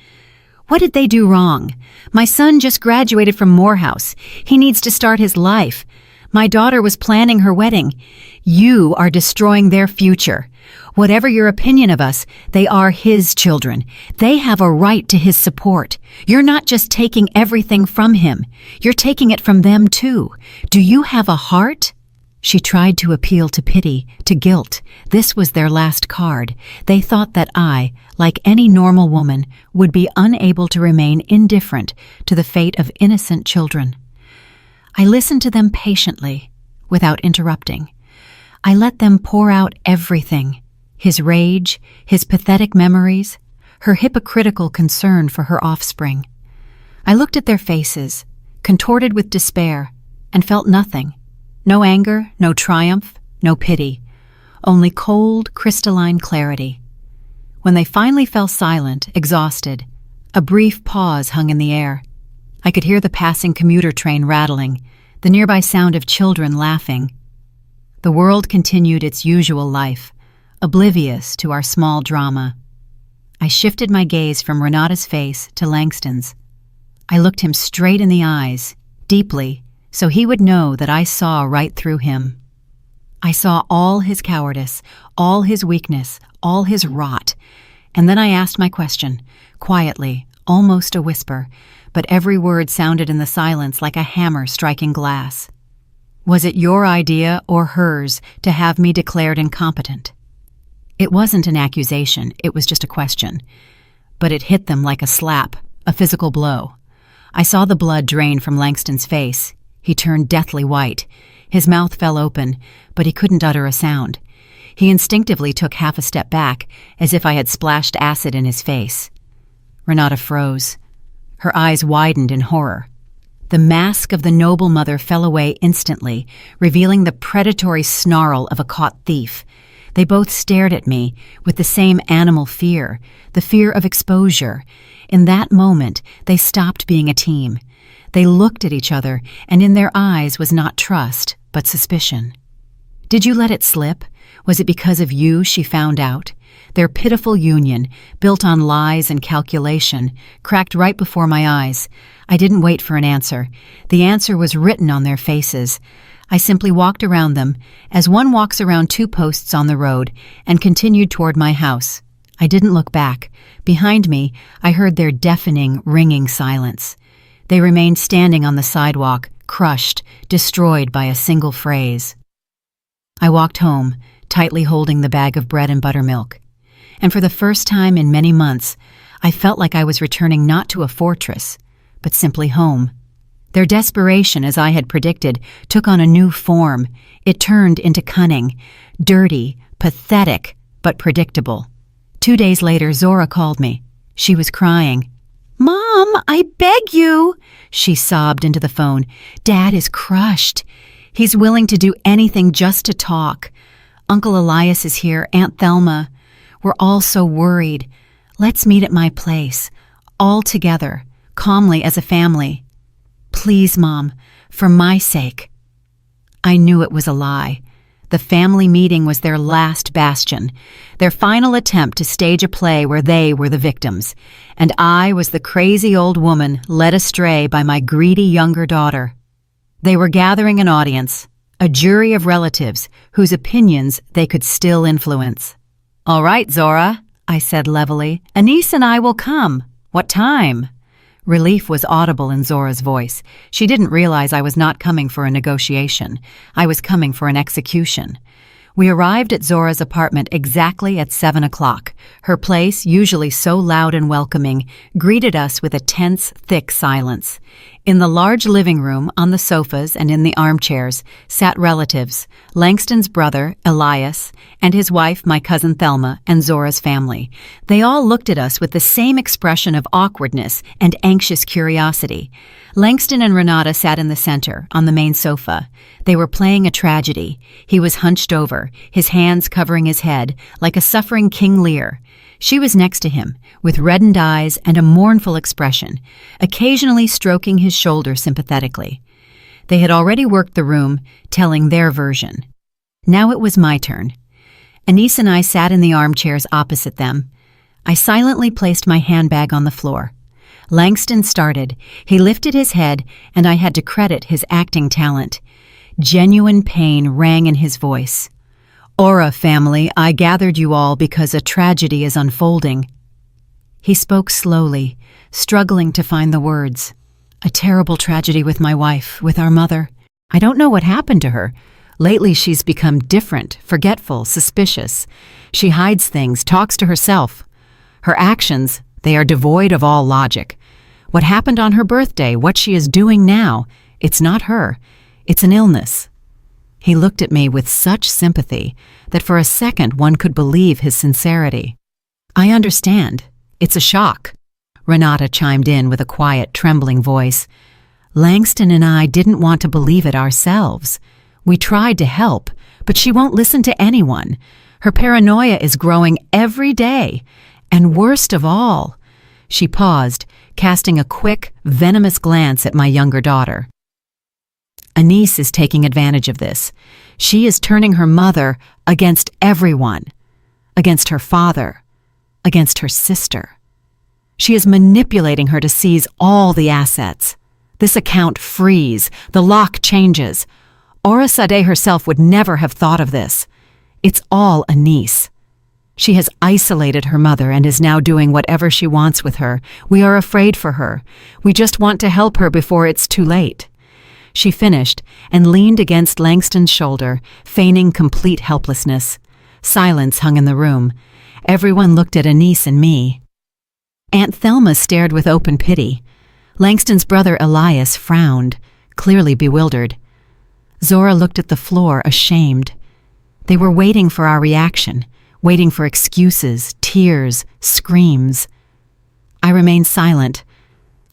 What did they do wrong? My son just graduated from Morehouse. He needs to start his life. My daughter was planning her wedding. You are destroying their future. Whatever your opinion of us, they are his children. They have a right to his support. You're not just taking everything from him. You're taking it from them too. Do you have a heart? She tried to appeal to pity, to guilt. This was their last card. They thought that I, like any normal woman, would be unable to remain indifferent to the fate of innocent children. I listened to them patiently, without interrupting. I let them pour out everything, his rage, his pathetic memories, her hypocritical concern for her offspring. I looked at their faces, contorted with despair, and felt nothing. No anger, no triumph, no pity, only cold, crystalline clarity. When they finally fell silent, exhausted, a brief pause hung in the air. I could hear the passing commuter train rattling, the nearby sound of children laughing. The world continued its usual life, oblivious to our small drama. I shifted my gaze from Renata's face to Langston's. I looked him straight in the eyes, deeply, so he would know that I saw right through him. I saw all his cowardice, all his weakness, all his rot, and then I asked my question, quietly, almost a whisper, but every word sounded in the silence like a hammer striking glass. Was it your idea or hers to have me declared incompetent? It wasn't an accusation, it was just a question. But it hit them like a slap, a physical blow. I saw the blood drain from Langston's face. He turned deathly white. His mouth fell open, but he couldn't utter a sound. He instinctively took half a step back, as if I had splashed acid in his face. Renata froze. Her eyes widened in horror. The mask of the noble mother fell away instantly, revealing the predatory snarl of a caught thief. They both stared at me with the same animal fear, the fear of exposure. In that moment, they stopped being a team. They looked at each other, and in their eyes was not trust, but suspicion. Did you let it slip? Was it because of you she found out? Their pitiful union, built on lies and calculation, cracked right before my eyes. I didn't wait for an answer. The answer was written on their faces. I simply walked around them, as one walks around two posts on the road, and continued toward my house. I didn't look back. Behind me, I heard their deafening, ringing silence. They remained standing on the sidewalk, crushed, destroyed by a single phrase. I walked home, tightly holding the bag of bread and buttermilk. And for the first time in many months, I felt like I was returning not to a fortress, but simply home. Their desperation, as I had predicted, took on a new form. It turned into cunning, dirty, pathetic, but predictable. 2 days later, Zora called me. She was crying. "Mom, I beg you," she sobbed into the phone. "Dad is crushed. He's willing to do anything just to talk. Uncle Elias is here, Aunt Thelma. We're all so worried. Let's meet at my place, all together, calmly as a family. Please, Mom, for my sake." I knew it was a lie. The family meeting was their last bastion, their final attempt to stage a play where they were the victims, and I was the crazy old woman led astray by my greedy younger daughter. They were gathering an audience, a jury of relatives whose opinions they could still influence. "All right, Zora," I said levelly, "Anise and I will come. What time?" Relief was audible in Zora's voice. She didn't realize I was not coming for a negotiation. I was coming for an execution. We arrived at Zora's apartment exactly at 7 o'clock. Her place, usually so loud and welcoming, greeted us with a tense, thick silence. In the large living room, on the sofas and in the armchairs, sat relatives, Langston's brother, Elias, and his wife, my cousin Thelma, and Zora's family. They all looked at us with the same expression of awkwardness and anxious curiosity. Langston and Renata sat in the center, on the main sofa. They were playing a tragedy. He was hunched over, his hands covering his head, like a suffering King Lear. She was next to him, with reddened eyes and a mournful expression, occasionally stroking his shoulder sympathetically. They had already worked the room, telling their version. Now it was my turn. Anise and I sat in the armchairs opposite them. I silently placed my handbag on the floor. Langston started. He lifted his head, and I had to credit his acting talent. Genuine pain rang in his voice. "Aura family, I gathered you all because a tragedy is unfolding." He spoke slowly, struggling to find the words. "A terrible tragedy with my wife, with our mother. I don't know what happened to her. Lately she's become different, forgetful, suspicious. She hides things, talks to herself. Her actions, they are devoid of all logic. What happened on her birthday, what she is doing now, it's not her. It's an illness." He looked at me with such sympathy that for a second one could believe his sincerity. "I understand. It's a shock," Renata chimed in with a quiet, trembling voice. "Langston and I didn't want to believe it ourselves. We tried to help, but she won't listen to anyone. Her paranoia is growing every day. And worst of all," she paused, casting a quick, venomous glance at my younger daughter. "Anise is taking advantage of this. She is turning her mother against everyone, against her father, against her sister. She is manipulating her to seize all the assets. This account frees, the lock changes. Aura Sadeh herself would never have thought of this. It's all Anise. She has isolated her mother and is now doing whatever she wants with her. We are afraid for her. We just want to help her before it's too late." She finished and leaned against Langston's shoulder, feigning complete helplessness. Silence hung in the room. Everyone looked at Anise and me. Aunt Thelma stared with open pity. Langston's brother Elias frowned, clearly bewildered. Zora looked at the floor, ashamed. They were waiting for our reaction, waiting for excuses, tears, screams. I remained silent.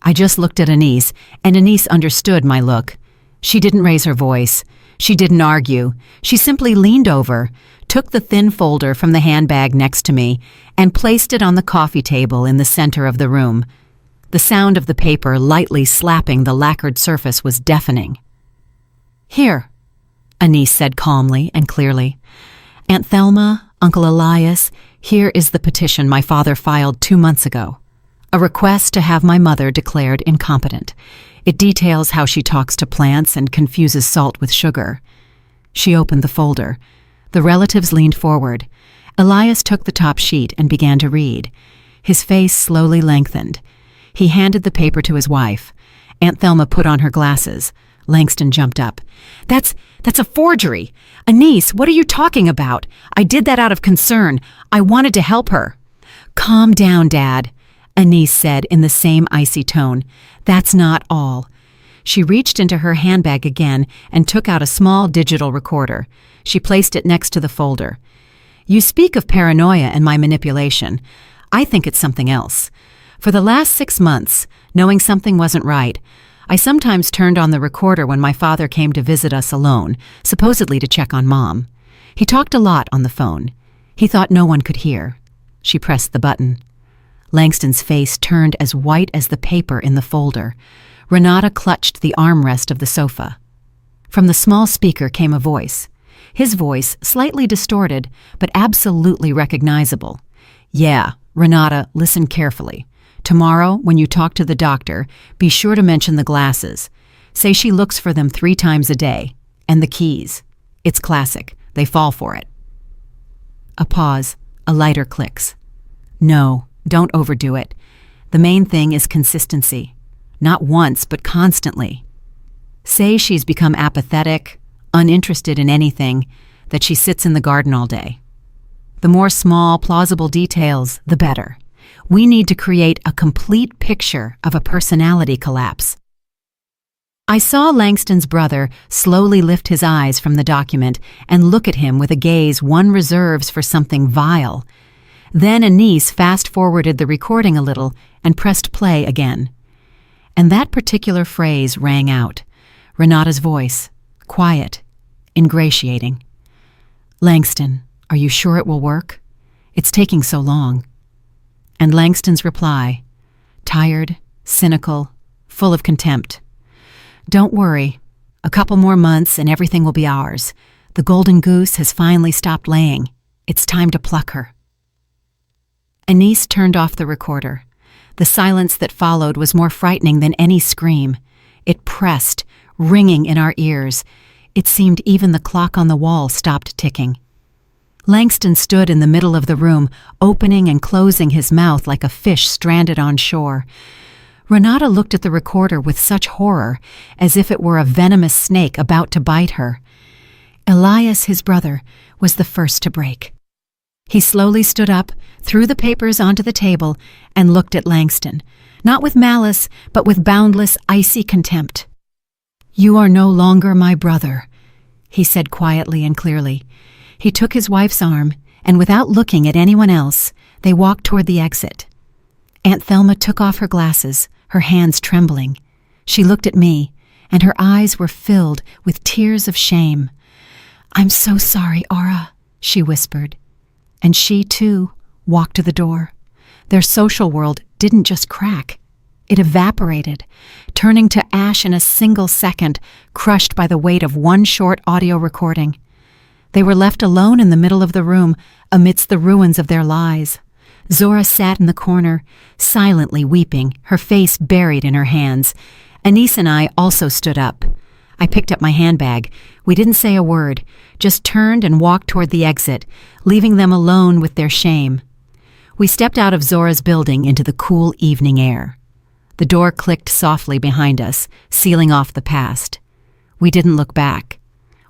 I just looked at Anise, and Anise understood my look. She didn't raise her voice. She didn't argue. She simply leaned over, took the thin folder from the handbag next to me, and placed it on the coffee table in the center of the room. The sound of the paper lightly slapping the lacquered surface was deafening. "Here," Anise said calmly and clearly. "Aunt Thelma, Uncle Elias, here is the petition my father filed 2 months ago. A request to have my mother declared incompetent. It details how she talks to plants and confuses salt with sugar." She opened the folder. The relatives leaned forward. Elias took the top sheet and began to read. His face slowly lengthened. He handed the paper to his wife. Aunt Thelma put on her glasses. Langston jumped up. That's a forgery. Anise, what are you talking about? I did that out of concern. I wanted to help her." "Calm down, Dad," Anise said in the same icy tone. "That's not all." She reached into her handbag again and took out a small digital recorder. She placed it next to the folder. "You speak of paranoia and my manipulation. I think it's something else. For the last 6 months, knowing something wasn't right, I sometimes turned on the recorder when my father came to visit us alone, supposedly to check on Mom. He talked a lot on the phone. He thought no one could hear." She pressed the button. Langston's face turned as white as the paper in the folder. Renata clutched the armrest of the sofa. From the small speaker came a voice. His voice, slightly distorted, but absolutely recognizable. "Yeah, Renata, listen carefully. Tomorrow, when you talk to the doctor, be sure to mention the glasses. Say she looks for them 3 times a day. And the keys. It's classic. They fall for it." A pause. A lighter clicks. "No, don't overdo it. The main thing is consistency. Not once, but constantly. Say she's become apathetic, uninterested in anything, that she sits in the garden all day. The more small, plausible details, the better. We need to create a complete picture of a personality collapse." I saw Langston's brother slowly lift his eyes from the document and look at him with a gaze one reserves for something vile. Then Anise fast-forwarded the recording a little and pressed play again. And that particular phrase rang out. Renata's voice, quiet, ingratiating. "Langston, are you sure it will work? It's taking so long." And Langston's reply, tired, cynical, full of contempt. "Don't worry. A couple more months and everything will be ours. The golden goose has finally stopped laying. It's time to pluck her." Anise turned off the recorder. The silence that followed was more frightening than any scream. It pressed, ringing in our ears. It seemed even the clock on the wall stopped ticking. Langston stood in the middle of the room, opening and closing his mouth like a fish stranded on shore. Renata looked at the recorder with such horror, as if it were a venomous snake about to bite her. Elias, his brother, was the first to break. He slowly stood up, threw the papers onto the table, and looked at Langston, not with malice, but with boundless, icy contempt. "You are no longer my brother," he said quietly and clearly. He took his wife's arm, and without looking at anyone else, they walked toward the exit. Aunt Thelma took off her glasses, her hands trembling. She looked at me, and her eyes were filled with tears of shame. "I'm so sorry, Aura," she whispered. And she, too, walked to the door. Their social world didn't just crack. It evaporated, turning to ash in a single second, crushed by the weight of one short audio recording. They were left alone in the middle of the room, amidst the ruins of their lies. Zora sat in the corner, silently weeping, her face buried in her hands. Anise and I also stood up. I picked up my handbag. We didn't say a word, just turned and walked toward the exit, leaving them alone with their shame. We stepped out of Zora's building into the cool evening air. The door clicked softly behind us, sealing off the past. We didn't look back.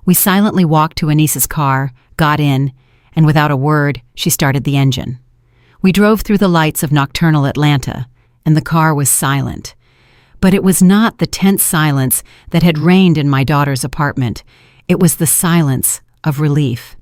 We silently walked to Anise's car, got in, and without a word, she started the engine. We drove through the lights of nocturnal Atlanta, and the car was silent. But it was not the tense silence that had reigned in my daughter's apartment. It was the silence of relief.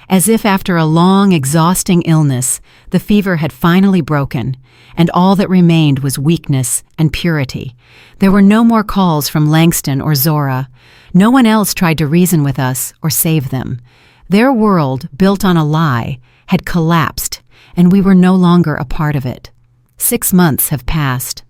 As if after a long, exhausting illness, the fever had finally broken, and all that remained was weakness and purity. There were no more calls from Langston or Zora. No one else tried to reason with us or save them. Their world, built on a lie, had collapsed, and we were no longer a part of it. 6 months have passed.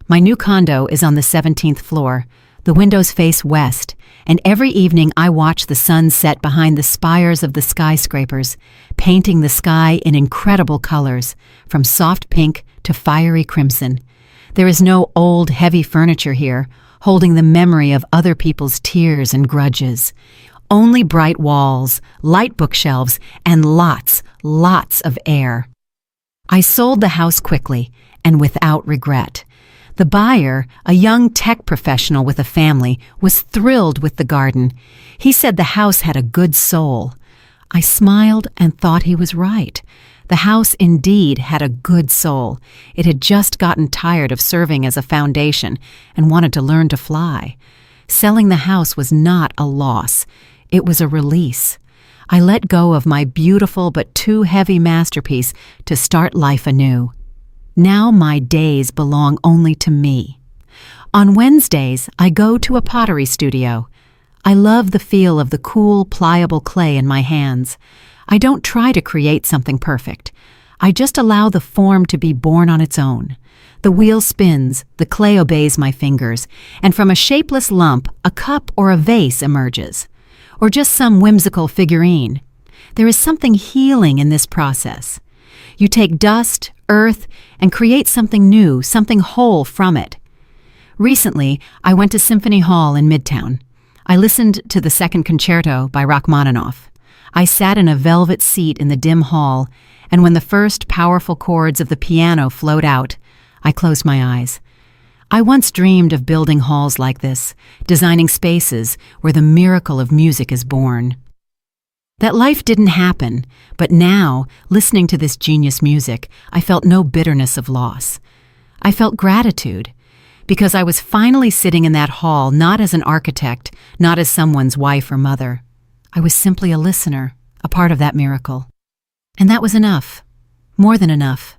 My new condo is on the 17th floor. The windows face west, and every evening I watch the sun set behind the spires of the skyscrapers, painting the sky in incredible colors, from soft pink to fiery crimson. There is no old, heavy furniture here, holding the memory of other people's tears and grudges. Only bright walls, light bookshelves, and lots of air. I sold the house quickly and without regret. The buyer, a young tech professional with a family, was thrilled with the garden. He said the house had a good soul. I smiled and thought he was right. The house indeed had a good soul. It had just gotten tired of serving as a foundation and wanted to learn to fly. Selling the house was not a loss. It was a release. I let go of my beautiful but too heavy masterpiece to start life anew. Now my days belong only to me. On Wednesdays, I go to a pottery studio. I love the feel of the cool, pliable clay in my hands. I don't try to create something perfect. I just allow the form to be born on its own. The wheel spins, the clay obeys my fingers, and from a shapeless lump, a cup or a vase emerges. Or just some whimsical figurine. There is something healing in this process. You take dust, earth, and create something new, something whole from it. Recently, I went to Symphony Hall in Midtown. I listened to the Second Concerto by Rachmaninoff. I sat in a velvet seat in the dim hall, and when the first powerful chords of the piano flowed out, I closed my eyes. I once dreamed of building halls like this, designing spaces where the miracle of music is born. That life didn't happen, but now, listening to this genius music, I felt no bitterness of loss. I felt gratitude, because I was finally sitting in that hall not as an architect, not as someone's wife or mother. I was simply a listener, a part of that miracle. And that was enough. More than enough.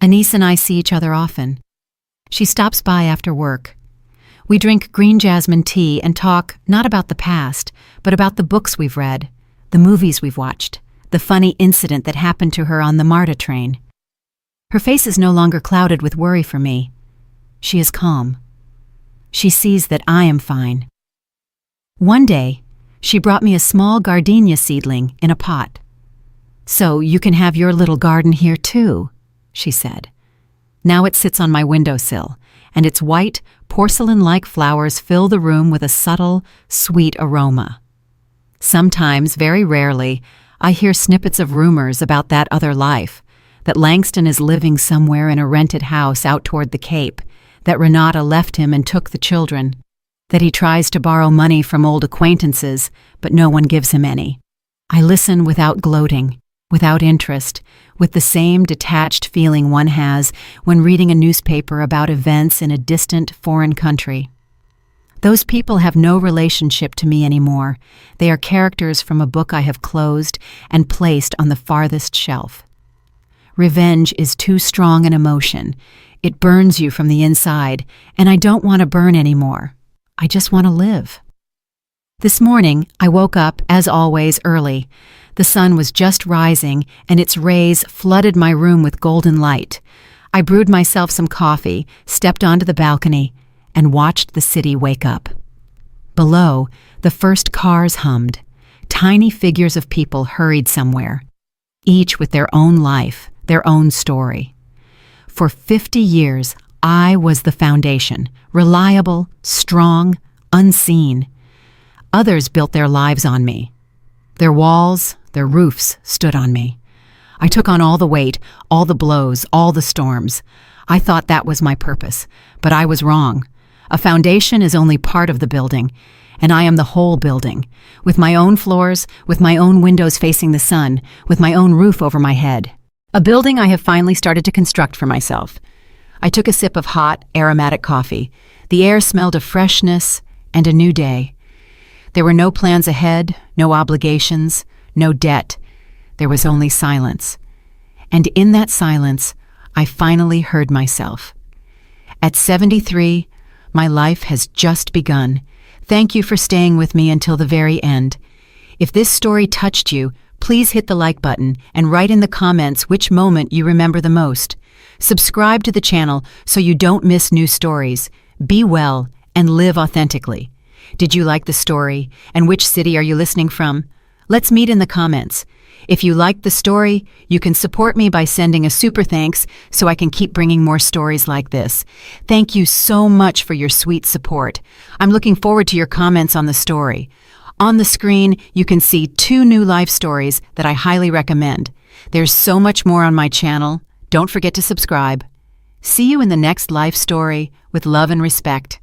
Anise and I see each other often. She stops by after work. We drink green jasmine tea and talk not about the past, but about the books we've read, the movies we've watched, the funny incident that happened to her on the MARTA train. Her face is no longer clouded with worry for me. She is calm. She sees that I am fine. One day, she brought me a small gardenia seedling in a pot. "So you can have your little garden here too," she said. Now it sits on my windowsill, and its white, porcelain-like flowers fill the room with a subtle, sweet aroma. Sometimes, very rarely, I hear snippets of rumors about that other life, that Langston is living somewhere in a rented house out toward the Cape, that Renata left him and took the children, that he tries to borrow money from old acquaintances, but no one gives him any. I listen without gloating, without interest, with the same detached feeling one has when reading a newspaper about events in a distant foreign country. Those people have no relationship to me anymore. They are characters from a book I have closed and placed on the farthest shelf. Revenge is too strong an emotion. It burns you from the inside, and I don't want to burn anymore. I just want to live. This morning, I woke up, as always, early. The sun was just rising, and its rays flooded my room with golden light. I brewed myself some coffee, stepped onto the balcony, and watched the city wake up. Below, the first cars hummed. Tiny figures of people hurried somewhere, each with their own life, their own story. For 50 years, I was the foundation, reliable, strong, unseen. Others built their lives on me. Their walls, their roofs stood on me. I took on all the weight, all the blows, all the storms. I thought that was my purpose, but I was wrong. A foundation is only part of the building, and I am the whole building, with my own floors, with my own windows facing the sun, with my own roof over my head. A building I have finally started to construct for myself. I took a sip of hot, aromatic coffee. The air smelled of freshness and a new day. There were no plans ahead, no obligations, no debt. There was only silence. And in that silence, I finally heard myself. At 73, my life has just begun. Thank you for staying with me until the very end. If this story touched you, please hit the like button and write in the comments which moment you remember the most. Subscribe to the channel so you don't miss new stories. Be well and live authentically. Did you like the story? And which city are you listening from? Let's meet in the comments. If you liked the story, you can support me by sending a super thanks so I can keep bringing more stories like this. Thank you so much for your sweet support. I'm looking forward to your comments on the story. On the screen, you can see 2 new life stories that I highly recommend. There's so much more on my channel. Don't forget to subscribe. See you in the next life story with love and respect.